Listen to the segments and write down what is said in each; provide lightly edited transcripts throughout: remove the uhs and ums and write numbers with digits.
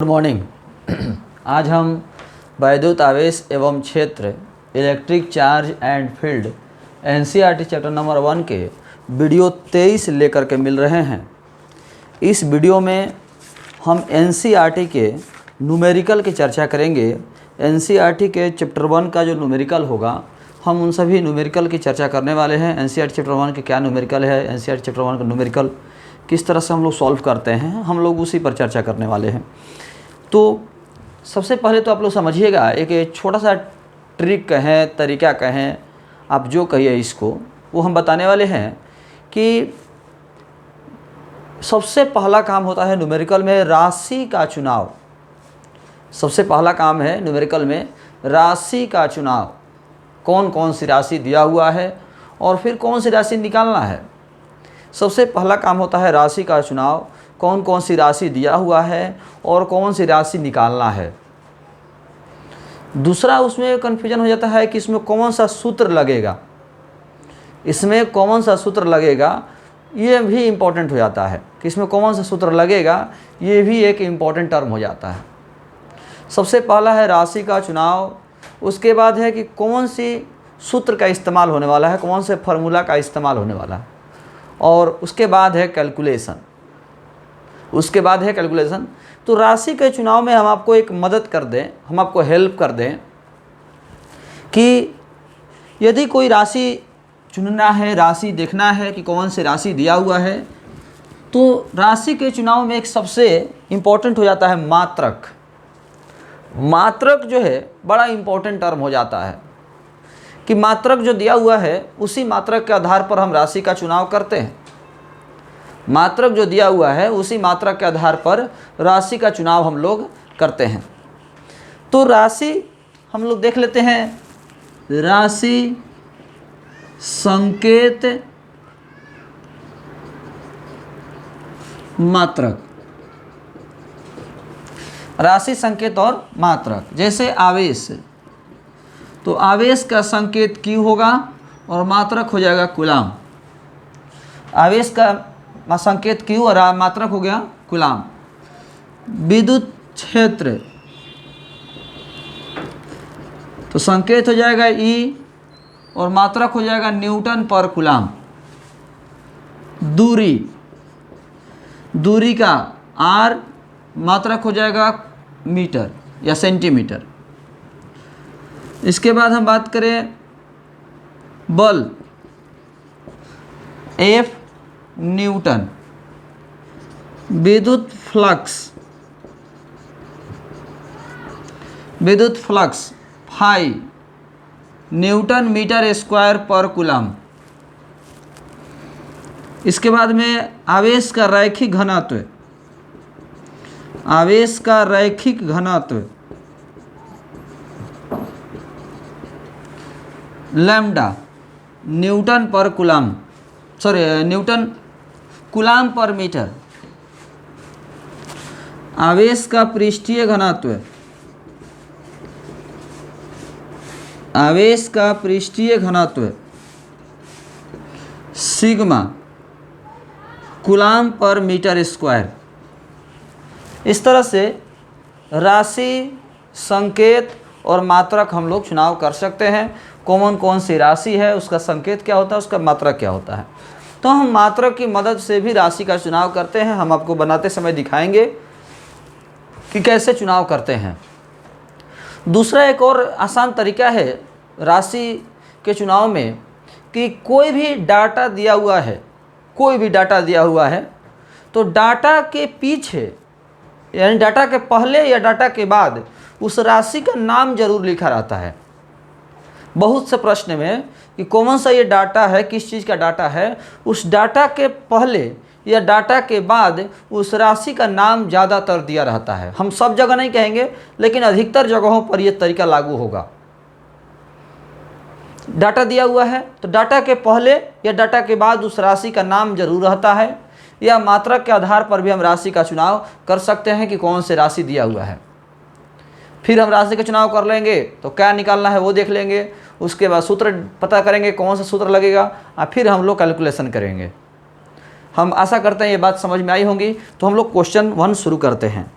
Good morning. आज हम वैद्युत आवेश एवं क्षेत्र electric charge and field NCERT chapter number 1 के वीडियो 23 लेकर के मिल रहे हैं। इस वीडियो में हम एनसीईआरटी के न्यूमेरिकल की चर्चा करेंगे। एनसीईआरटी के चैप्टर 1 का जो न्यूमेरिकल होगा, हम उन सभी न्यूमेरिकल की चर्चा करने वाले हैं। एनसीईआरटी चैप्टर 1 के क्या न्यूमेरिकल है, एनसीईआरटी चैप्टर 1 का न्यूमेरिकल किस तरह से हम लोग सॉल्व करते हैं, हम लोग उसी पर चर्चा करने वाले हैं। तो सबसे पहले तो आप लोग समझिएगा, एक छोटा सा ट्रिक कहें, तरीका कहें, आप जो कहिए इसको, वो हम बताने वाले हैं कि सबसे पहला काम होता है न्यूमेरिकल में राशि का चुनाव। सबसे पहला काम है न्यूमेरिकल में राशि का चुनाव। कौन कौन सी राशि दिया हुआ है और फिर कौन सी राशि निकालना है। सबसे पहला काम होता है राशि का चुनाव। कौन कौन सी राशि दिया हुआ है और कौन सी राशि निकालना है। दूसरा, उसमें कन्फ्यूजन हो जाता है कि इसमें कौन सा सूत्र लगेगा, इसमें कौन सा सूत्र लगेगा, ये भी इम्पोर्टेंट हो जाता है कि इसमें कौन सा सूत्र लगेगा, ये भी एक इम्पोर्टेंट टर्म हो जाता है। सबसे पहला है राशि का चुनाव। उसके बाद है कि कौन सी सूत्र का इस्तेमाल होने वाला है, कौन से फार्मूला का इस्तेमाल होने वाला है, और उसके बाद है कैलकुलेशन। उसके बाद है कैलकुलेशन। तो राशि के चुनाव में हम आपको एक मदद कर दें, हम आपको हेल्प कर दें कि यदि कोई राशि चुनना है, राशि देखना है कि कौन सी राशि दिया हुआ है, तो राशि के चुनाव में एक सबसे इम्पोर्टेंट हो जाता है मात्रक। मात्रक जो है बड़ा इम्पोर्टेंट टर्म हो जाता है कि मात्रक जो दिया हुआ है उसी मात्रक के आधार पर हम राशि का चुनाव करते हैं। मात्रक जो दिया हुआ है उसी मात्रक के आधार पर राशि का चुनाव हम लोग करते हैं। तो राशि हम लोग देख लेते हैं। राशि, संकेत, मात्रक। राशि, संकेत और मात्रक। जैसे आवेश, तो आवेश का संकेत Q होगा और मात्रक हो जाएगा कूलाम। आवेश का संकेत Q और मात्रक हो गया कूलाम। विद्युत क्षेत्र, तो संकेत हो जाएगा E और मात्रक हो जाएगा न्यूटन पर कूलाम। दूरी, दूरी का R, मात्रक हो जाएगा मीटर या सेंटीमीटर। इसके बाद हम बात करें बल, F न्यूटन। विद्युत फ्लक्स, विद्युत flux phi newton metre square पर कूलम। इसके बाद में आवेश का रैखिक घनत्व, आवेश का रैखिक घनत्व लैम्डा न्यूटन पर कूलम, न्यूटन कूलम पर मीटर। आवेश का पृष्ठीय घनत्व, आवेश का पृष्ठीय घनत्व सिग्मा कूलम पर मीटर स्क्वायर। इस तरह से राशि, संकेत और मात्रक हम लोग चुनाव कर सकते हैं। कौन कौन सी राशि है, उसका संकेत क्या होता है, उसका मात्रक क्या होता है। तो हम मात्रक की मदद से भी राशि का चुनाव करते हैं। हम आपको बनाते समय दिखाएंगे कि कैसे चुनाव करते हैं। दूसरा एक और आसान तरीका है राशि के चुनाव में कि कोई भी डाटा दिया हुआ है, कोई भी डाटा दिया हुआ है, तो डाटा के पीछे यानी डाटा के पहले या डाटा के बाद उस राशि का नाम जरूर लिखा रहता है। बहुत से प्रश्न में कि कौन सा ये डाटा है, किस चीज़ का डाटा है, उस डाटा के पहले या डाटा के बाद उस राशि का नाम ज़्यादातर दिया रहता है। हम सब जगह नहीं कहेंगे, लेकिन अधिकतर जगहों पर यह तरीका लागू होगा। डाटा दिया हुआ है तो डाटा के पहले या डाटा के बाद उस राशि का नाम जरूर रहता है, या मात्रक के आधार पर भी हम राशि का चुनाव कर सकते हैं कि कौन से राशि दिया हुआ है। फिर हम राशि का चुनाव कर लेंगे तो क्या निकालना है वो देख लेंगे। उसके बाद सूत्र पता करेंगे कौन सा सूत्र लगेगा, और फिर हम लोग कैलकुलेशन करेंगे। हम आशा करते हैं ये बात समझ में आई होंगी। तो हम लोग क्वेश्चन 1 शुरू करते हैं।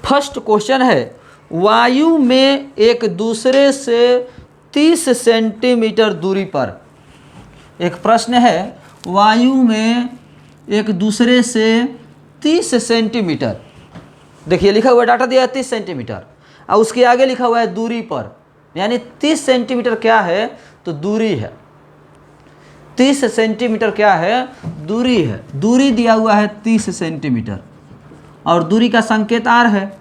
फर्स्ट क्वेश्चन है, वायु में एक दूसरे से 30 सेंटीमीटर दूरी पर, एक प्रश्न है, वायु में एक दूसरे से 30 सेंटीमीटर, देखिए लिखा हुआ डाटा दिया है 30 सेंटीमीटर और उसके आगे लिखा हुआ है दूरी पर, यानी 30 सेंटीमीटर क्या है, तो दूरी है। 30 सेंटीमीटर क्या है, दूरी है। दूरी दिया हुआ है 30 सेंटीमीटर और दूरी का संकेत आर है,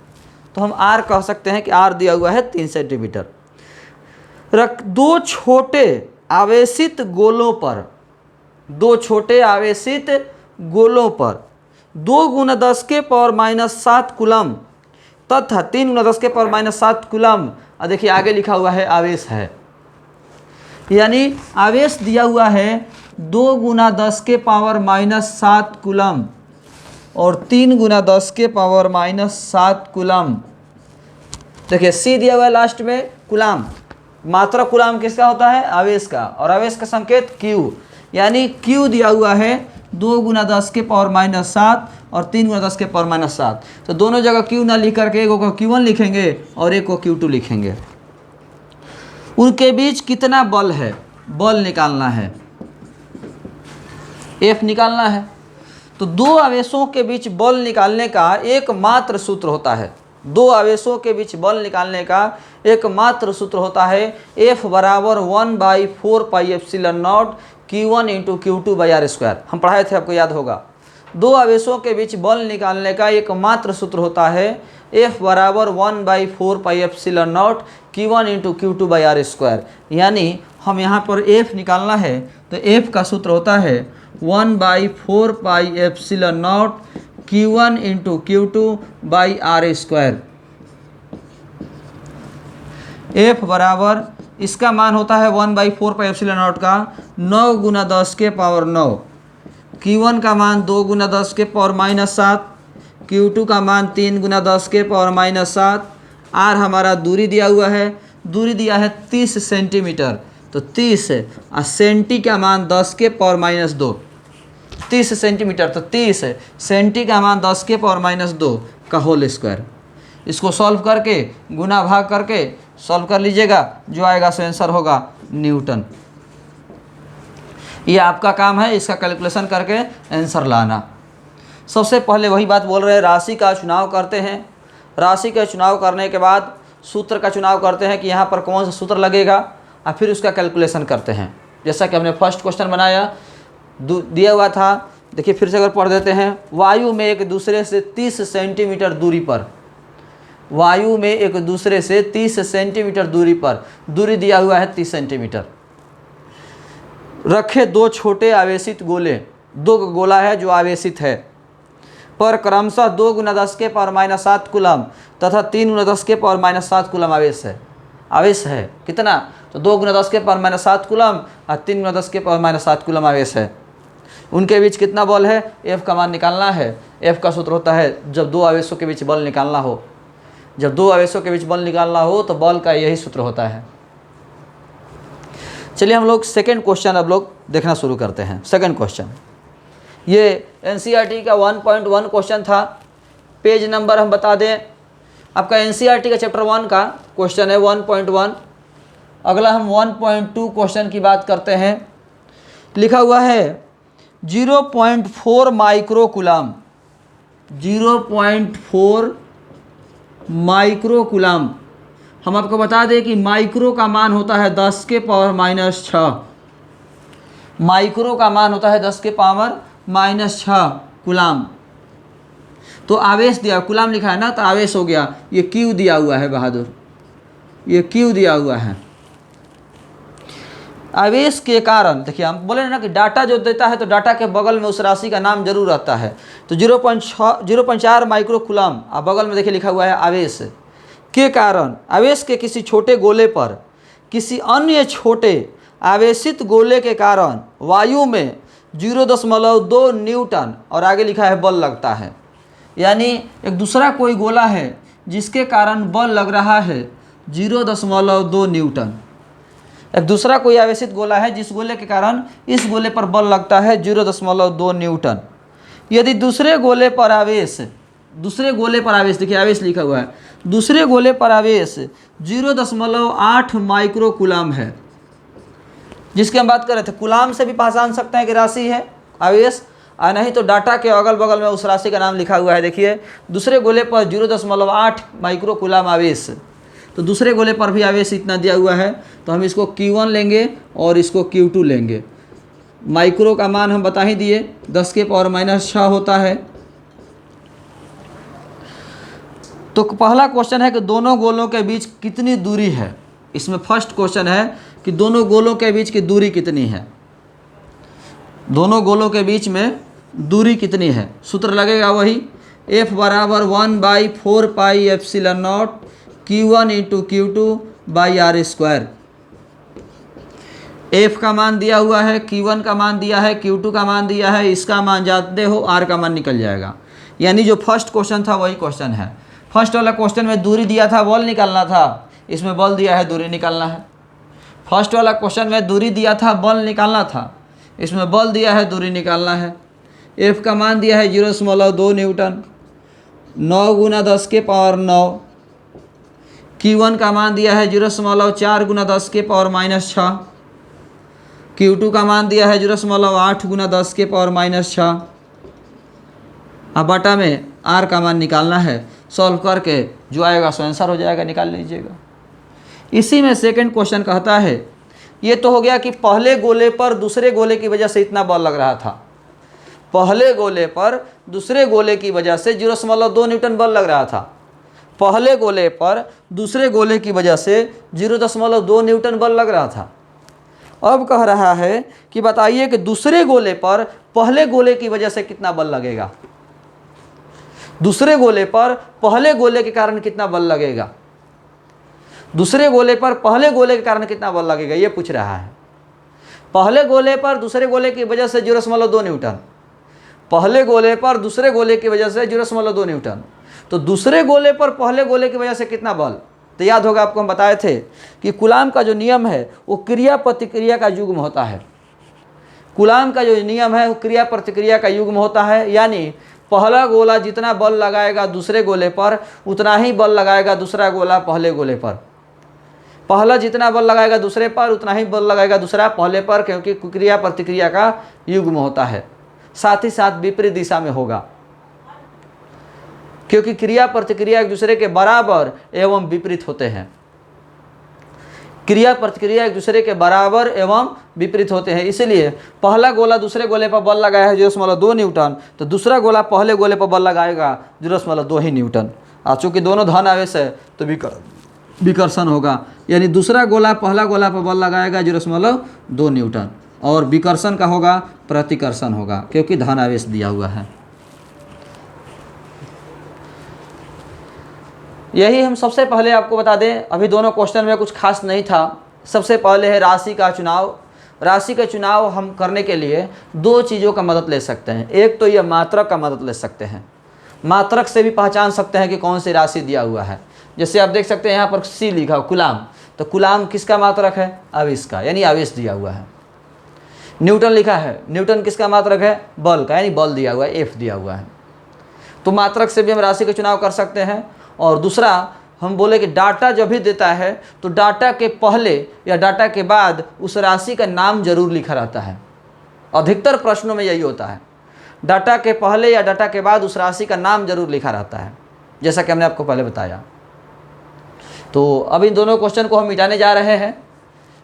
तो हम आर कह सकते हैं कि आर दिया हुआ है 3 सेंटीमीटर। दो छोटे आवेशित गोलों पर, दो छोटे आवेशित गोलों पर 2 × 10⁻⁷ कूलम तथा 3 × 10⁻⁷ कूलम, और देखिए आगे लिखा हुआ है आवेश है, यानी आवेश दिया हुआ है 2 × 10⁻⁷ कूलम और 3 × 10⁻⁷ कूलम। देखिए सी दिया हुआ है लास्ट में कूलम, मात्रा कूलम किसका होता है, आवेश का, और आवेश का संकेत क्यू, यानी क्यू दिया हुआ है 2 × 10⁻⁷ और 3 × 10⁻⁷। तो दोनों जगह क्यू ना लिख करके एक को Q1 लिखेंगे और एक को Q2 लिखेंगे। उनके बीच कितना बल है, बल निकालना है, F निकालना है। तो दो आवेशों के बीच बल निकालने का एकमात्र सूत्र होता है, दो आवेशों के बीच बल निकालने का एकमात्र सूत्र होता है F बराबर 1/4πε0 Q1 × Q2/r²। हम पढ़ाए थे, आपको याद होगा। दो आवेशों के बीच बल निकालने का एकमात्र सूत्र होता है F बराबर 1/4πε0 Q1 × Q2/r²। यानी हम यहाँ पर F निकालना है तो F का सूत्र होता है 1/4πε0 Q1 × Q2/r²। F बराबर, इसका मान होता है 1/4πε0 का 9 × 10⁻⁹, Q1 का मान 2 × 10⁻⁷, Q2 का मान 3 × 10⁻⁷। R हमारा दूरी दिया हुआ है, दूरी दिया है 30 सेंटीमीटर, तो 30 और सेंटी का मान 10⁻⁻2, 30 सेंटीमीटर तो 30 सेंटी का मान 10⁻⁻2 का होल स्क्वायर। इसको सॉल्व करके गुना भाग करके सॉल्व कर लीजिएगा, जो आएगा सो आंसर होगा न्यूटन। ये आपका काम है, इसका कैलकुलेशन करके आंसर लाना। सबसे पहले वही बात बोल रहे हैं, राशि का चुनाव करते हैं। राशि का चुनाव करने के बाद सूत्र का चुनाव करते हैं कि यहाँ पर कौन सा सूत्र लगेगा, और फिर उसका कैलकुलेशन करते हैं। जैसा कि हमने फर्स्ट क्वेश्चन बनाया, दिया हुआ था, देखिए फिर से अगर पढ़ देते हैं। वायु में एक दूसरे से 30 सेंटीमीटर दूरी पर, वायु में एक दूसरे से 30 सेंटीमीटर दूरी पर, दूरी दिया हुआ है 30 सेंटीमीटर, रखे दो छोटे आवेशित गोले, दो गोला है जो आवेशित है, पर क्रमशः 2 × 10⁻⁷ कूलम तथा 3 × 10⁻⁷ कूलम आवेश है। आवेश है कितना, तो 2 × 10⁻⁷ कूलम और 3 × 10⁻⁷ कूलम आवेश है। उनके बीच कितना बल है, F का मान निकालना है। F का सूत्र होता है, जब दो आवेशों के बीच बल निकालना हो, जब दो आवेशों के बीच बल निकालना हो तो बल का यही सूत्र होता है। चलिए हम लोग सेकंड क्वेश्चन अब लोग देखना शुरू करते हैं। सेकंड क्वेश्चन ये NCERT का 1.1 क्वेश्चन था। पेज नंबर हम बता दें, आपका NCERT का चैप्टर 1 का क्वेश्चन है 1.1। अगला हम 1.2 क्वेश्चन की बात करते हैं। लिखा हुआ है 0.4 माइक्रो कूलम, 0.4 माइक्रो कूलम। हम आपको बता दें कि माइक्रो का मान होता है 10⁻⁻6, माइक्रो का मान होता है 10⁻⁻6 कूलम। तो आवेश दिया, कूलम लिखा है ना, तो आवेश हो गया। ये क्यू दिया हुआ है बहादुर, ये क्यू दिया हुआ है। आवेश के कारण, देखिए हम बोले ना कि डाटा जो देता है तो डाटा के बगल में उस राशि का नाम जरूर रहता है। तो 0.4 माइक्रो कूलम, और बगल में देखिए लिखा हुआ है आवेश के कारण, आवेश के किसी छोटे गोले पर किसी अन्य छोटे आवेशित गोले के कारण वायु में 0.2 न्यूटन, और आगे लिखा है बल लगता है। यानी एक दूसरा कोई गोला है जिसके कारण बल लग रहा है 0.2 न्यूटन। एक दूसरा कोई आवेशित गोला है जिस गोले के कारण इस गोले पर बल लगता है 0.2 न्यूटन। यदि दूसरे गोले पर आवेश दूसरे गोले पर आवेश, देखिए आवेश लिखा हुआ है, दूसरे गोले पर आवेश 0.8 माइक्रो कूलाम है, जिसकी हम बात कर रहे थे। कूलाम से भी पहचान सकते हैं कि राशि है आवेश, और नहीं तो डाटा के अगल बगल में उस राशि का नाम लिखा हुआ है। देखिए दूसरे गोले पर 0.8 माइक्रो कूलाम आवेश, तो दूसरे गोले पर भी आवेश इतना दिया हुआ है, तो हम इसको Q1 लेंगे और इसको Q2 लेंगे। माइक्रो का मान हम बता ही दिए, 10⁻⁻6 होता है। तो पहला क्वेश्चन है कि दोनों गोलों के बीच कितनी दूरी है। इसमें फर्स्ट क्वेश्चन है कि दोनों गोलों के बीच की दूरी कितनी है, दोनों गोलों के बीच में दूरी कितनी है। सूत्र लगेगा वही F बराबर 1/4πε0 Q1 × Q2/r²। F का मान दिया हुआ है, Q1 का मान दिया है, Q2 का मान दिया है, इसका मान जानते हो, R का मान निकल जाएगा। यानी जो फर्स्ट क्वेश्चन था वही क्वेश्चन है। फर्स्ट वाला क्वेश्चन में दूरी दिया था, बल निकालना था, इसमें बल दिया है, दूरी निकालना है। फर्स्ट वाला क्वेश्चन में दूरी दिया था, बल निकालना था, इसमें बल दिया है, दूरी निकालना है। F का मान दिया है 0.2 न्यूटन, 9 × 10⁻⁹। Q1 का मान दिया है 0.4 × 10⁻⁻6। Q2 का मान दिया है 0.8 × 10⁻⁻6। अब बटा में R का मान निकालना है, सॉल्व करके जो आएगा सो आंसर हो जाएगा, निकाल लीजिएगा। इसी में सेकंड क्वेश्चन कहता है, ये तो हो गया कि पहले गोले पर दूसरे गोले की वजह से इतना बल लग रहा था, पहले गोले पर दूसरे गोले की वजह से 0.2 न्यूटन बल लग रहा था, पहले गोले पर दूसरे गोले की वजह से 0.2 न्यूटन बल लग रहा था। अब कह रहा है कि बताइए कि दूसरे गोले पर पहले गोले की वजह से कितना बल लगेगा, दूसरे गोले पर पहले गोले के कारण कितना बल लगेगा, दूसरे गोले पर पहले गोले के कारण कितना बल लगेगा, ये पूछ रहा है। पहले गोले पर दूसरे गोले की वजह से 0.2 न्यूटन, पहले गोले पर दूसरे गोले की वजह से 0.2 न्यूटन, तो दूसरे गोले पर पहले गोले की वजह से कितना बल। तो याद होगा आपको हम बताए थे कि कूलाम का जो नियम है वो क्रिया प्रतिक्रिया का युग्म होता है। कूलाम का जो नियम है वो क्रिया प्रतिक्रिया का युग्म होता है, यानी पहला गोला जितना बल लगाएगा दूसरे गोले पर उतना ही बल लगाएगा दूसरा गोला पहले गोले पर, पहला जितना बल लगाएगा दूसरे पर उतना ही बल लगाएगा दूसरा पहले पर, क्योंकि क्रिया प्रतिक्रिया का युग्म होता है। साथ ही साथ विपरीत दिशा में होगा, क्योंकि क्रिया प्रतिक्रिया एक दूसरे के बराबर एवं विपरीत होते हैं। क्रिया प्रतिक्रिया एक दूसरे के बराबर एवं विपरीत होते हैं, इसलिए पहला गोला दूसरे गोले पर बल लगाया है 0.2 न्यूटन, तो दूसरा गोला पहले गोले पर बल लगाएगा 0.2 ही न्यूटन। चूँकि दोनों धन आवेश है तो विकर्षण होगा, यानी दूसरा गोला पहला गोला पर बल लगाएगा 0.2 न्यूटन और विकर्षण का होगा प्रतिकर्षण होगा, क्योंकि धन आवेश दिया हुआ है। यही हम सबसे पहले आपको बता दें, अभी दोनों क्वेश्चन में कुछ खास नहीं था। सबसे पहले है राशि का चुनाव। राशि का चुनाव हम करने के लिए दो चीज़ों का मदद ले सकते हैं। एक तो यह मात्रक का मदद ले सकते हैं, मात्रक से भी पहचान सकते हैं कि कौन सी राशि दिया हुआ है। जैसे आप देख सकते हैं यहाँ पर C लिखा कूलाम, तो कूलाम किसका मात्रक है, आवेश का, यानी आवेश दिया हुआ है। न्यूटन लिखा है, न्यूटन किसका मात्रक है, बल का, यानी बल दिया हुआ है, F दिया हुआ है। तो मात्रक से भी हम राशि का चुनाव कर सकते हैं। और दूसरा हम बोले कि डाटा जब भी देता है तो डाटा के पहले या डाटा के बाद उस राशि का नाम जरूर लिखा रहता है। अधिकतर प्रश्नों में यही होता है, डाटा के पहले या डाटा के बाद उस राशि का नाम जरूर लिखा रहता है, जैसा कि हमने आपको पहले बताया। तो अब इन दोनों क्वेश्चन को हम मिटाने जा रहे हैं।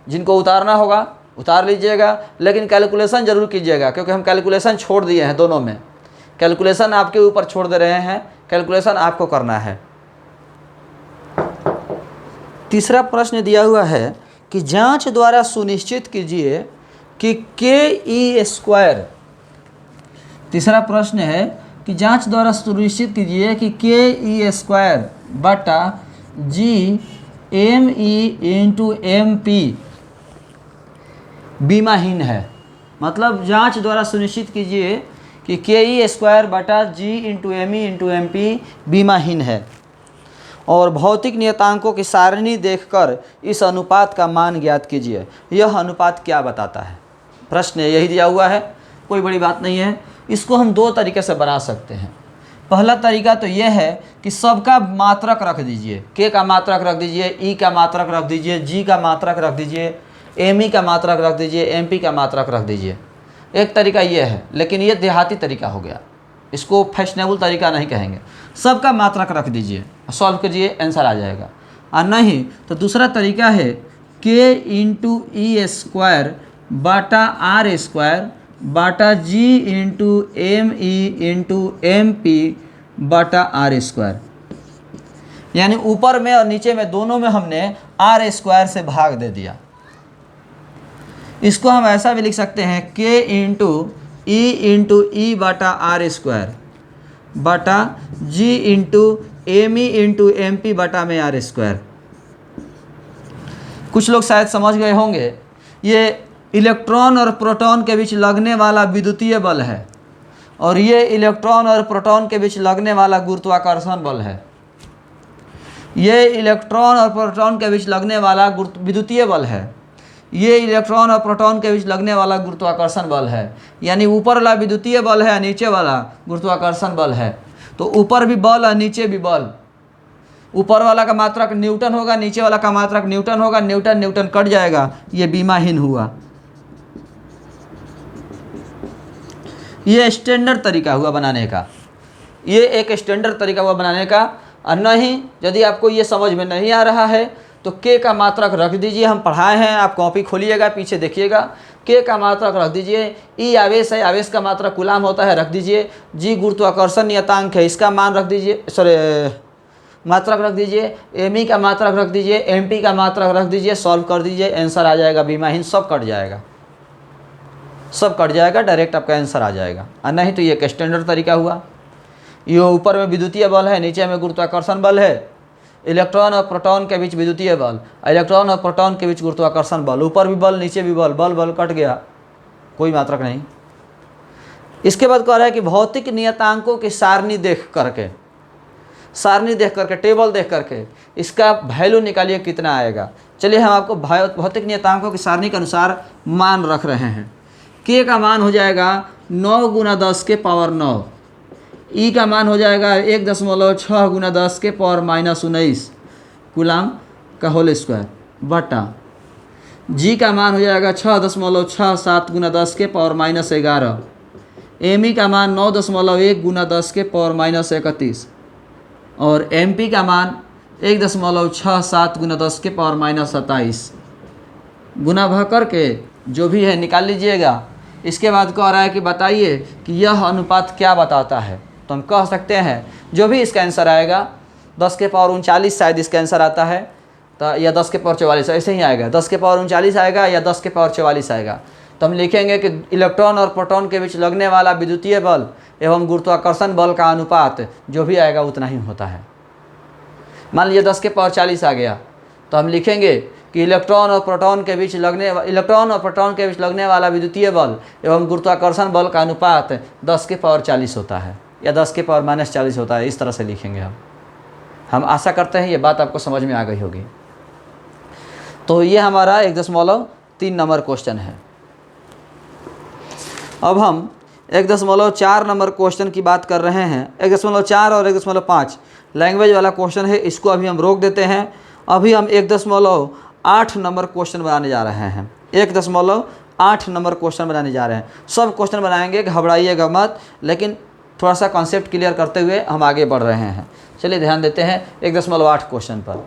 जिनको उतारना होगा उतार लीजिएगा, लेकिन कैलकुलेशन जरूर कीजिएगा, क्योंकि हम कैलकुलेशन छोड़ दिए हैं। दोनों में कैलकुलेशन आपके ऊपर छोड़ दे रहे हैं, कैलकुलेशन आपको करना है। तीसरा प्रश्न दिया हुआ है कि जांच द्वारा सुनिश्चित कीजिए कि ke²। तीसरा प्रश्न है कि जांच द्वारा सुनिश्चित कीजिए कि ke² बटा Gme/mp बीमाहीन है। मतलब जांच द्वारा सुनिश्चित कीजिए कि ke² बटा G/me/mp बीमाहीन है और भौतिक नियतांकों की सारणी देखकर इस अनुपात का मान ज्ञात कीजिए। यह अनुपात क्या बताता है? प्रश्न यही दिया हुआ है, कोई बड़ी बात नहीं है। इसको हम दो तरीके से बना सकते हैं। पहला तरीका तो ये है कि सबका मात्रक रख दीजिए, के का मात्रक रख दीजिए, ई का मात्रक रख दीजिए, जी का मात्रक रख दीजिए, एम ई का मात्रक रख दीजिए, एम पी का मात्रक रख दीजिए। एक तरीका ये है, लेकिन ये देहाती तरीका हो गया, इसको फैशनेबल तरीका नहीं कहेंगे। सबका मात्रक रख दीजिए, सॉल्व कीजिए, आंसर आ जाएगा। और नहीं तो दूसरा तरीका है के इंटू ई स्क्वायर बाटा आर स्क्वायर बाटा जी into M E into M P बाटा आर स्क्वायर। यानी ऊपर में और नीचे में दोनों में हमने आर स्क्वायर से भाग दे दिया। इसको हम ऐसा भी लिख सकते हैं के इंटू ई बाटा आर स्क्वायर बाटा जी into M E into M P बाटा में आर स्क्वायर। कुछ लोग शायद समझ गए होंगे, ये इलेक्ट्रॉन और प्रोटॉन के बीच लगने वाला विद्युतीय बल है और ये इलेक्ट्रॉन और प्रोटॉन के बीच लगने वाला गुरुत्वाकर्षण बल है। ये इलेक्ट्रॉन और प्रोटॉन के बीच लगने वाला विद्युतीय बल है, ये इलेक्ट्रॉन और प्रोटॉन के बीच लगने वाला गुरुत्वाकर्षण बल है। यानी ऊपर वाला विद्युतीय बल है, नीचे वाला गुरुत्वाकर्षण बल है। तो ऊपर भी बल और नीचे भी बल। ऊपर वाला का मात्रक न्यूटन होगा, नीचे वाला का मात्रक न्यूटन होगा, न्यूटन न्यूटन कट जाएगा, ये बीमाहीन हुआ। ये स्टैंडर्ड तरीका हुआ बनाने का, ये एक स्टैंडर्ड तरीका हुआ बनाने का। और नहीं, यदि आपको ये समझ में नहीं आ रहा है तो के का मात्रक रख दीजिए, हम पढ़ाए हैं, आप कॉपी खोलिएगा पीछे देखिएगा। के का मात्रक रख दीजिए, ई आवेश है, आवेश का मात्रक कूलाम होता है, रख दीजिए। जी गुरुत्वाकर्षण नियतांक है, इसका मान रख दीजिए, मात्रक रख दीजिए। एम ई का मात्रक रख दीजिए, एम पी का मात्रक रख दीजिए, सॉल्व कर दीजिए, आंसर आ जाएगा बीमाहीन। सब कट जाएगा, सब कट जाएगा, डायरेक्ट आपका आंसर आ जाएगा। और नहीं तो ये एक स्टैंडर्ड तरीका हुआ। ये ऊपर में विद्युतीय बल है, नीचे में गुरुत्वाकर्षण बल है। इलेक्ट्रॉन और प्रोटॉन के बीच विद्युतीय बल, इलेक्ट्रॉन और प्रोटॉन के बीच गुरुत्वाकर्षण बल। ऊपर भी बल, नीचे भी बल, बल बल कट गया, कोई मात्रक नहीं। इसके बाद कह रहा है कि भौतिक नियतांकों की सारणी देख करके, सारणी देख करके, टेबल देख करके इसका वैल्यू निकालिए कितना आएगा। चलिए हम आपको भौतिक नियतांकों की सारणी के अनुसार मान रख रहे हैं। के का मान हो जाएगा 9 गुना 10 के पावर 9। ई का मान हो जाएगा 1.6 गुना 10 के पावर -19 कूलाम का होल स्क्वायर बटा जी का मान हो जाएगा 6.67 गुना 10 के पावर -11। एम ई का मान 9.1 गुना 10 के पावर -31 और एम पी का मान 1.67 गुना 10 के पावर -27। गुना भर करके जो भी है निकाल लीजिएगा। इसके बाद कह रहा है कि बताइए कि यह अनुपात क्या बताता है। तो हम कह सकते हैं जो भी इसका आंसर आएगा, 10 के पावर 39 शायद इसका आंसर आता है, तो या 10 के पावर 44 ऐसे ही आएगा, 10 के पावर 39 आएगा या 10 के पावर 44 आएगा। तो हम लिखेंगे कि इलेक्ट्रॉन और प्रोटॉन के बीच लगने वाला विद्युतीय बल एवं गुरुत्वाकर्षण बल का अनुपात जो भी आएगा उतना ही होता है। मान लीजिए 10 के पावर 40 आ गया, तो हम लिखेंगे कि इलेक्ट्रॉन और प्रोटॉन के बीच लगने वाला विद्युतीय बल एवं गुरुत्वाकर्षण बल का अनुपात 10 के पावर 40 होता है या 10 के पावर -40 होता है। इस तरह से लिखेंगे हम आशा करते हैं ये बात आपको समझ में आ गई होगी। तो ये हमारा 1.3 नंबर क्वेश्चन है। अब हम 1.4 नंबर क्वेश्चन की बात कर रहे हैं। 1.4 और 1.5 लैंग्वेज वाला क्वेश्चन है, इसको अभी हम रोक देते हैं। अभी हम 1.8 नंबर क्वेश्चन बनाने जा रहे हैं। 1.8 नंबर क्वेश्चन बनाने जा रहे हैं। सब क्वेश्चन बनाएंगे, घबराइएगा मत, लेकिन थोड़ा सा कॉन्सेप्ट क्लियर करते हुए हम आगे बढ़ रहे हैं। चलिए ध्यान देते हैं 1.8 क्वेश्चन पर।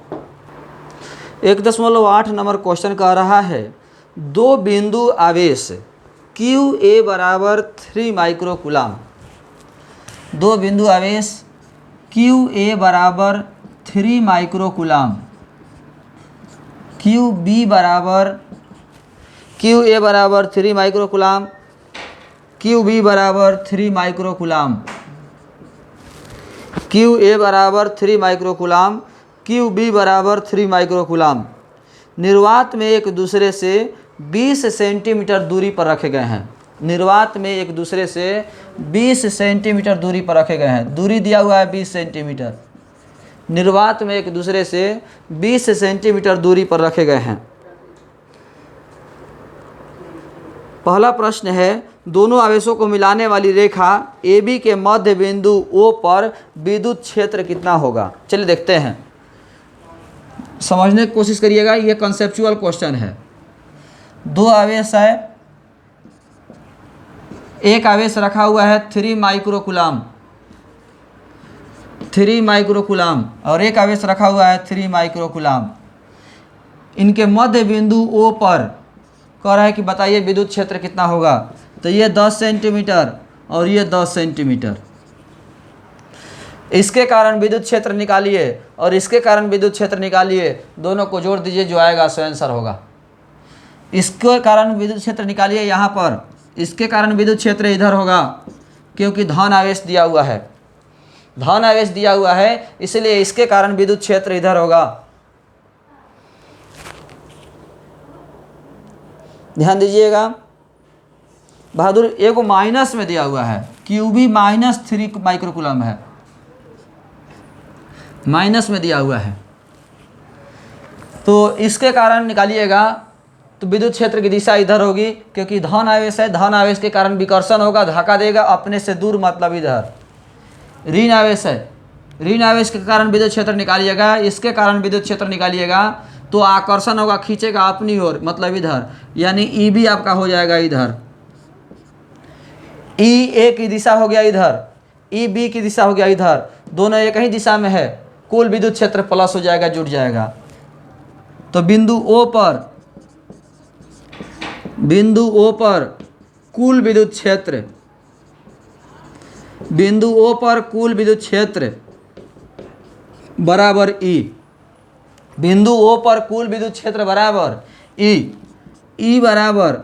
1.8 नंबर क्वेश्चन कह रहा है 2 बिंदु आवेश QA बराबर 3 माइक्रो कूलाम। 2 बिंदु आवेश QA बराबर 3 माइक्रो कूलाम। QA बराबर 3 माइक्रो कूलाम, QB बराबर 3 माइक्रो कूलाम, QA बराबर 3 माइक्रो कूलाम, QB बराबर 3 माइक्रो कूलाम निर्वात में एक दूसरे से 20 सेंटीमीटर दूरी पर रखे गए हैं। निर्वात में एक दूसरे से 20 सेंटीमीटर दूरी पर रखे गए हैं। दूरी दिया हुआ है 20 सेंटीमीटर। निर्वात में एक दूसरे से 20 सेंटीमीटर दूरी पर रखे गए हैं। पहला प्रश्न है, दोनों आवेशों को मिलाने वाली रेखा AB के मध्य बिंदु O पर विद्युत क्षेत्र कितना होगा। चलिए देखते हैं, समझने की कोशिश करिएगा। ये कॉन्सेप्चुअल क्वेश्चन है। दो आवेश है, एक आवेश रखा हुआ है 3 माइक्रोकूलाम, 3 माइक्रोकूलाम, और एक आवेश रखा हुआ है 3 माइक्रोकूलाम। इनके मध्य बिंदु O पर कह रहा है कि बताइए विद्युत क्षेत्र कितना होगा। तो ये 10 सेंटीमीटर और ये 10 सेंटीमीटर। इसके कारण विद्युत क्षेत्र निकालिए और इसके कारण विद्युत क्षेत्र निकालिए, दोनों को जोड़ दीजिए, जो आएगा सो आंसर होगा। इसके कारण विद्युत क्षेत्र निकालिए यहाँ पर, इसके कारण विद्युत क्षेत्र इधर होगा क्योंकि धन आवेश दिया हुआ है, धन आवेश दिया हुआ है, इसलिए इसके कारण विद्युत क्षेत्र इधर होगा। ध्यान दीजिएगा बहादुर, एक माइनस में दिया हुआ है, QB -3 माइक्रोकूलम है, माइनस में दिया हुआ है। तो इसके कारण निकालिएगा तो विद्युत क्षेत्र की दिशा इधर होगी क्योंकि धन आवेश है, धन आवेश के कारण विकर्षण होगा, धक्का देगा अपने से दूर, मतलब इधर। ऋण आवेश है, ऋण आवेश के कारण विद्युत क्षेत्र निकालिएगा, इसके कारण विद्युत क्षेत्र निकालिएगा तो आकर्षण होगा, खींचेगा अपनी ओर, मतलब इधर, यानी EB आपका हो जाएगा इधर। EA की दिशा हो गया इधर, EB की दिशा हो गया इधर, दोनों एक ही दिशा में है, कुल विद्युत क्षेत्र प्लस हो जाएगा, जुड़ जाएगा। तो बिंदु O पर, बिंदु O पर कुल विद्युत क्षेत्र, बिंदु O पर कुल विद्युत क्षेत्र बराबर E, बिंदु O पर कुल विद्युत क्षेत्र बराबर E, E बराबर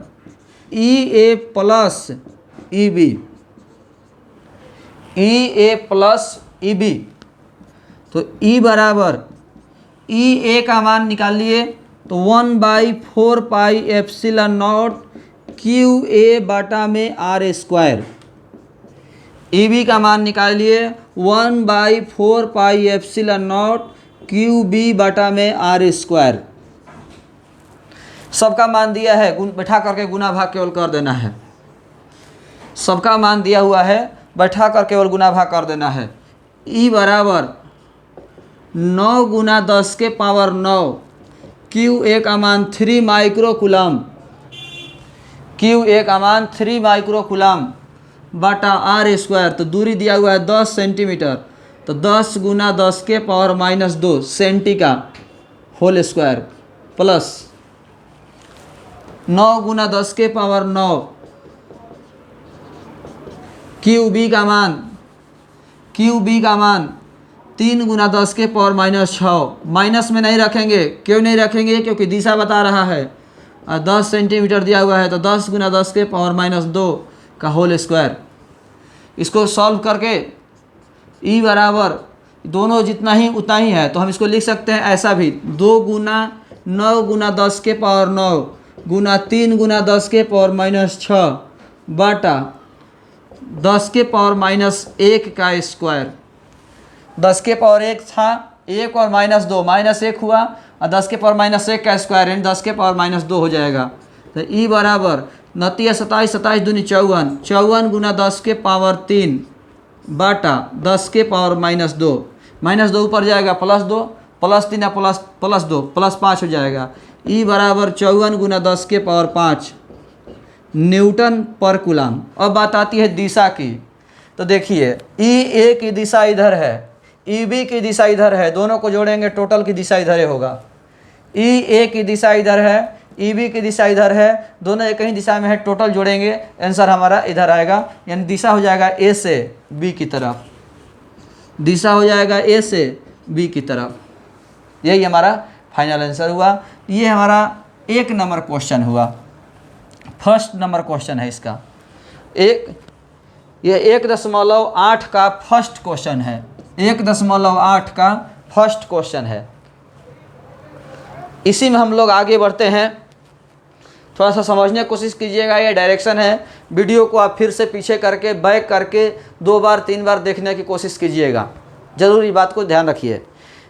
EA plus EB, EA plus EB। तो E बराबर EA का मान निकाल लिए तो 1/4 पाई एप्सिलॉन नॉट QA बटा में R²। EB का मान निकाल लिए 1/4 पाई एप्सिलॉन नॉट QB बटा में R²। सबका मान दिया है, बैठा करके गुना भाग केवल कर देना है। सबका मान दिया हुआ है, बैठा कर केवल गुना भाग कर देना है। E बराबर 9 गुना 10 के पावर 9, QA का मान 3 माइक्रोकूलम, QA का मान 3 माइक्रोकूलम बटा R²। तो दूरी दिया हुआ है 10 सेंटीमीटर, तो 10 गुना 10 के पावर -2 सेंटी का होल स्क्वायर प्लस 9 गुना 10 के पावर 9 QB का मान, QB का मान 3 गुना 10 के पावर -6, माइनस में नहीं रखेंगे। क्यों नहीं रखेंगे? क्योंकि दिशा बता रहा है और 10 सेंटीमीटर दिया हुआ है, तो 10 गुना 10 के पावर -2 का होल स्क्वायर। इसको सॉल्व करके E बराबर दोनों जितना ही उतना ही है, तो हम इसको लिख सकते हैं ऐसा भी, 2 गुना 9 गुना 10 के पावर 9 गुना 3 गुना 10 के पावर -6 बटा 10 के पावर -1 का स्क्वायर। 10 के पावर 1 था, 1 और -2, -1 हुआ और 10 के पावर -1 का स्क्वायर यानी 10 के पावर -2 हो जाएगा। तो E बराबर 29 27 27 दूनी 54, 54 गुना 10 के पावर 3 बटा 10 के पावर -2, -2 ऊपर जाएगा +2, +3 +2 +5 हो जाएगा। E बराबर 54 गुना 10 के पावर 5 न्यूटन पर कूलम। अब बात आती है दिशा की। तो देखिए EA की दिशा इधर है, EB की दिशा इधर है, दोनों को जोड़ेंगे टोटल की दिशा इधर होगा। EA की दिशा इधर है, EB की दिशा इधर है, दोनों एक ही दिशा में है, टोटल जोड़ेंगे आंसर हमारा इधर आएगा, यानी दिशा हो जाएगा A से B की तरफ, दिशा हो जाएगा A से B की तरफ। यही हमारा फाइनल आंसर हुआ। ये हमारा 1 नंबर क्वेश्चन हुआ, फर्स्ट नंबर क्वेश्चन है इसका। ये 1.8 का फर्स्ट क्वेश्चन है, 1.8 का फर्स्ट क्वेश्चन है। इसी में हम लोग आगे बढ़ते हैं। थोड़ा सा समझने की कोशिश कीजिएगा, ये डायरेक्शन है। वीडियो को आप फिर से पीछे करके बैक करके 2 बार 3 बार देखने की कोशिश कीजिएगा, ज़रूर ये बात को ध्यान रखिए।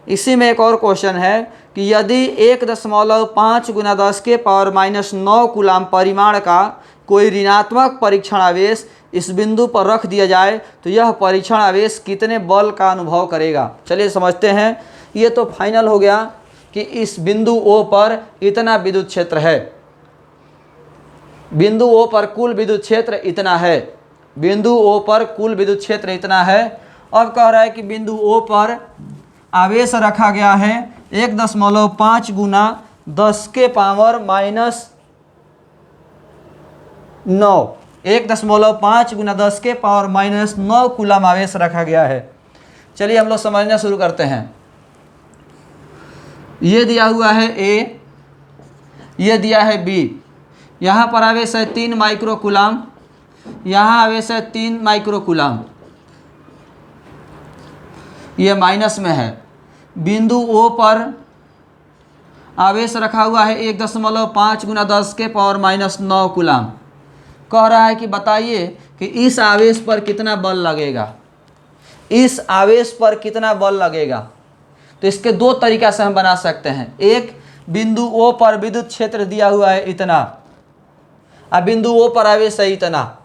इसी में एक और क्वेश्चन है कि यदि 1.5 गुना 10 के पावर -9 कूलाम परिमाण का कोई ऋणात्मक परीक्षण आवेश इस बिंदु पर रख दिया जाए तो यह परीक्षण आवेश कितने बल का अनुभव करेगा। चलिए समझते हैं। ये तो फाइनल हो गया कि इस बिंदु O पर इतना विद्युत क्षेत्र है, बिंदु O पर कुल विद्युत क्षेत्र इतना है, बिंदु O पर कुल विद्युत क्षेत्र इतना है। अब कह रहा है कि बिंदु O पर आवेश रखा गया है 1.5 गुना 10 के पावर -9, 1.5 गुना 10 के पावर -9 कूलम आवेश रखा गया है। चलिए हम लोग समझना शुरू करते हैं। ये दिया हुआ है A, ये दिया है B। यहाँ पर आवेश है 3 माइक्रो कूलम, यहाँ आवेश है 3 माइक्रो कूलम, ये माइनस में है। बिंदु O पर आवेश रखा हुआ है 1.5 गुना 10 के पावर -9 कूलम। कह रहा है कि बताइए कि इस आवेश पर कितना बल लगेगा, इस आवेश पर कितना बल लगेगा। तो इसके दो तरीका से हम बना सकते हैं। एक, बिंदु O पर विद्युत क्षेत्र दिया हुआ है इतना, अब बिंदु O पर आवेश है इतना,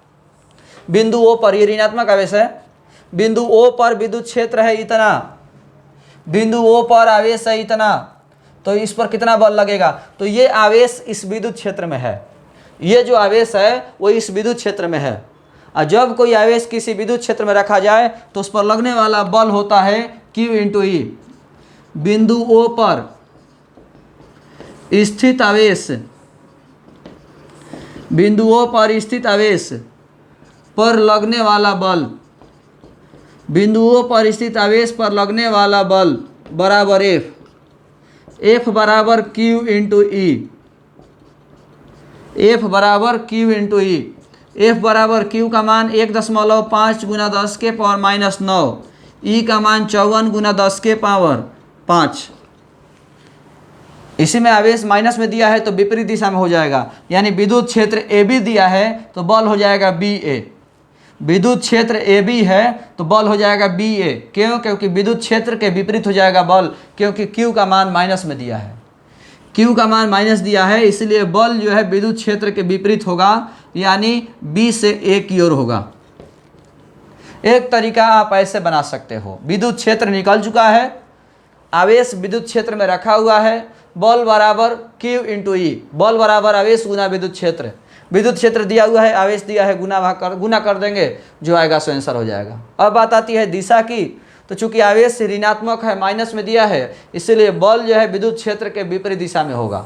बिंदु O पर ये ऋणात्मक आवेश है, बिंदु O पर विद्युत क्षेत्र है इतना, बिंदु O पर आवेश है इतना, तो इस पर कितना बल लगेगा। तो ये आवेश इस विद्युत क्षेत्र में है, ये जो आवेश है वो इस विद्युत क्षेत्र में है। और जब कोई आवेश किसी विद्युत क्षेत्र में रखा जाए तो उस पर लगने वाला बल होता है Q × E। बिंदु O पर स्थित आवेश, बिंदु O पर स्थित आवेश पर लगने वाला बल, बिंदु O पर स्थित आवेश पर लगने वाला बल बराबर F बराबर Q × E, F बराबर Q × E। F बराबर Q का मान 1.5 गुना 10 के पावर -9, E का मान 54 गुना 10 के पावर 5। इसी में आवेश माइनस में दिया है तो विपरीत दिशा में हो जाएगा, यानी विद्युत क्षेत्र AB दिया है तो बल हो जाएगा BA। विद्युत क्षेत्र AB है तो बल हो जाएगा BA। क्यों? क्योंकि विद्युत क्षेत्र के विपरीत हो जाएगा बल, क्योंकि Q का मान माइनस में दिया है, Q का मान माइनस दिया है, इसलिए बल जो है विद्युत क्षेत्र के विपरीत होगा, यानी B से A की ओर होगा। एक तरीका आप ऐसे बना सकते हो, विद्युत क्षेत्र निकल चुका है, आवेश विद्युत क्षेत्र में रखा हुआ है, बल बराबर Q × E, बल बराबर आवेश गुना विद्युत क्षेत्र, विद्युत क्षेत्र दिया हुआ है, आवेश दिया है, गुना कर देंगे, जो आएगा सो आंसर हो जाएगा। अब बात आती है दिशा की। तो चूंकि आवेश ऋणात्मक है, माइनस में दिया है, इसलिए बल जो है विद्युत क्षेत्र के विपरीत दिशा में होगा।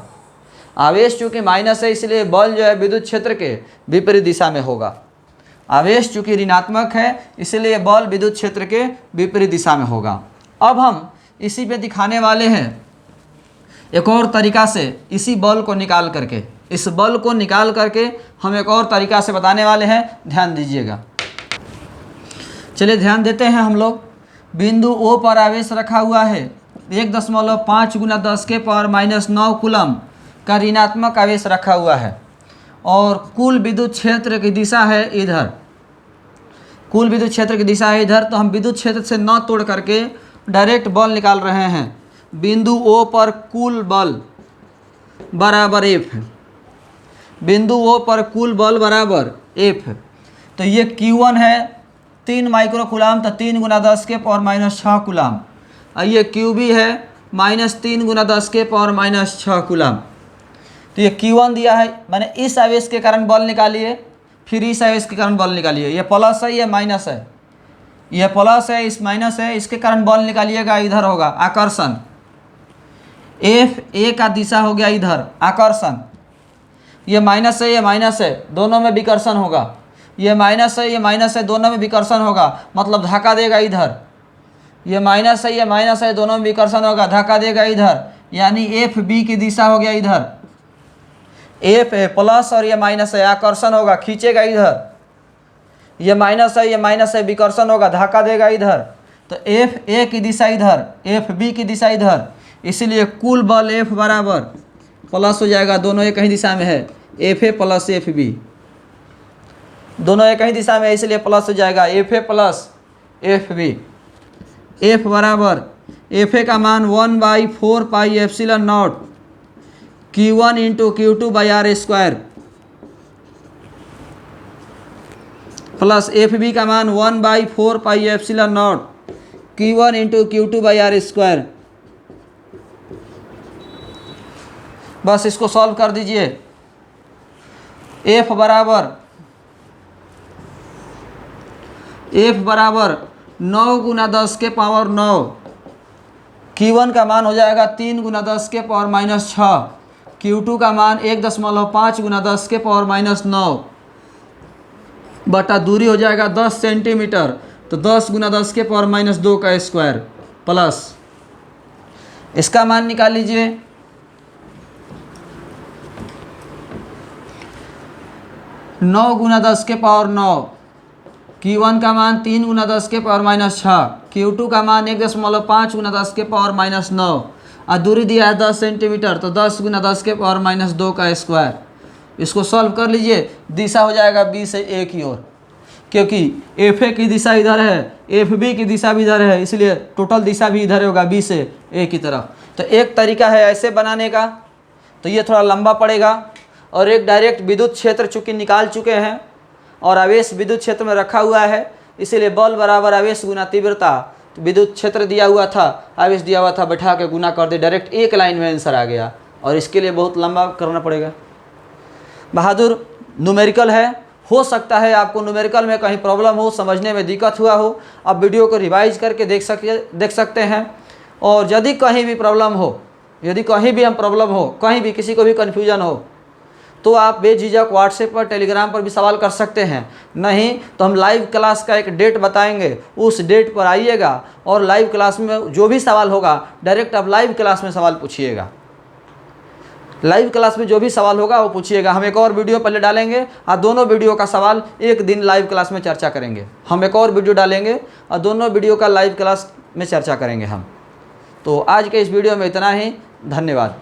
आवेश चूंकि माइनस है इसलिए बल जो है विद्युत क्षेत्र के विपरीत दिशा में होगा। आवेश चूंकि ऋणात्मक है इसलिए बल विद्युत क्षेत्र के विपरीत दिशा में होगा। अब हम इसी पे दिखाने वाले हैं एक और तरीका से, इसी बल को निकाल करके, इस बल को निकाल करके हम एक और तरीका से बताने वाले हैं। ध्यान दीजिएगा। चलिए ध्यान देते हैं हम लोग। बिंदु O पर आवेश रखा हुआ है 1.5 गुना 10 के पावर -9 कूलम का ऋणात्मक आवेश रखा हुआ है, और कुल विद्युत क्षेत्र की दिशा है इधर, कुल विद्युत क्षेत्र की दिशा है इधर। तो हम विद्युत क्षेत्र से न तोड़ करके डायरेक्ट बल निकाल रहे हैं। बिंदु O पर कुल बल बराबर F, बिंदु O पर कुल बल बराबर F। तो ये Q1 है 3 माइक्रो कूलम, तो 3 गुना 10 के पावर -6 कूलम। और ये QB है -3 गुना 10 के पावर -6 कूलम। तो ये Q1 दिया है, मैंने इस आवेश के कारण बल निकालिए, फिर इस आवेश के कारण बल निकालिए। ये प्लस है, ये माइनस है, ये प्लस है, इस माइनस है, इसके कारण बल निकालिएगा, इधर होगा आकर्षण। F A का दिशा हो गया इधर, आकर्षण। ये माइनस है, ये माइनस है, दोनों में विकर्षण होगा। ये माइनस है, ये माइनस है, दोनों में विकर्षण होगा, मतलब धक्का देगा इधर। ये माइनस है, ये माइनस है, दोनों में विकर्षण होगा, धक्का देगा इधर, यानी FB की दिशा हो गया इधर। F है प्लस और ये माइनस है, आकर्षण होगा, खींचेगा इधर। ये माइनस है, ये माइनस है, विकर्षण होगा, धक्का देगा इधर। तो FA की दिशा इधर, FB की दिशा इधर, इसलिए कुल बल F बराबर प्लस हो जाएगा, दोनों एक ही दिशा में है, FA प्लस FB, दोनों एक ही दिशा में है, इसलिए प्लस हो जाएगा FA प्लस FB। F बराबर FA का मान 1/4 pi epsilon naught Q1 × Q2/R²। Plus F B का मान 1/4πε0 Q1 इंटू Q2/r²। बस इसको सॉल्व कर दीजिए। F बराबर 9 गुना 10 के पावर 9। Q1 का मान हो जाएगा 3 गुना 10 के पावर -6। Q2 का मान 1.5 गुना 10 के पावर -9 बटा दूरी हो जाएगा 10 सेंटीमीटर, तो 10 गुना 10 के पावर -2 का स्क्वायर प्लस इसका मान निकाल लीजिए। 9 गुना 10 के पावर 9। Q1 का मान 3 गुना 10 के पावर -6। Q2 का मान 1.5 गुना 10 के पावर -9 और दूरी दिया है 10 सेंटीमीटर, तो 10 गुना 10 के पावर -2 का स्क्वायर। इसको सॉल्व कर लीजिए। दिशा हो जाएगा बी से ए की ओर, क्योंकि एफ ए की दिशा इधर है, एफ बी की दिशा भी इधर है, इसलिए टोटल दिशा भी इधर होगा बी से ए की तरफ। तो एक तरीका है ऐसे बनाने का, तो ये थोड़ा लंबा पड़ेगा। और एक डायरेक्ट विद्युत क्षेत्र चूँकि निकाल चुके हैं और आवेश विद्युत क्षेत्र में रखा हुआ है, इसीलिए बल बराबर आवेश गुना तीव्रता। तो विद्युत क्षेत्र दिया हुआ था, आवेश दिया हुआ था, बैठा के गुना कर दे, डायरेक्ट एक लाइन में आंसर आ गया। और इसके लिए बहुत लंबा करना पड़ेगा। बहादुर न्यूमेरिकल है, हो सकता है आपको न्यूमेरिकल में कहीं प्रॉब्लम हो, समझने में दिक्कत हुआ हो, आप वीडियो को रिवाइज करके देख सकते हैं। और यदि कहीं भी प्रॉब्लम हो, यदि कहीं भी कहीं भी किसी को भी कन्फ्यूजन हो, तो आप बेझिझक व्हाट्सएप पर, टेलीग्राम पर भी सवाल कर सकते हैं। नहीं तो हम लाइव क्लास का एक डेट बताएंगे, उस डेट पर आइएगा और लाइव क्लास में जो भी सवाल होगा डायरेक्ट आप लाइव क्लास में सवाल पूछिएगा। लाइव क्लास में जो भी सवाल होगा वो पूछिएगा। हम एक और वीडियो पहले डालेंगे और दोनों वीडियो का सवाल एक दिन लाइव क्लास में चर्चा करेंगे। हम एक और वीडियो डालेंगे और दोनों वीडियो का लाइव क्लास में चर्चा करेंगे हम। तो आज के इस वीडियो में इतना ही, धन्यवाद।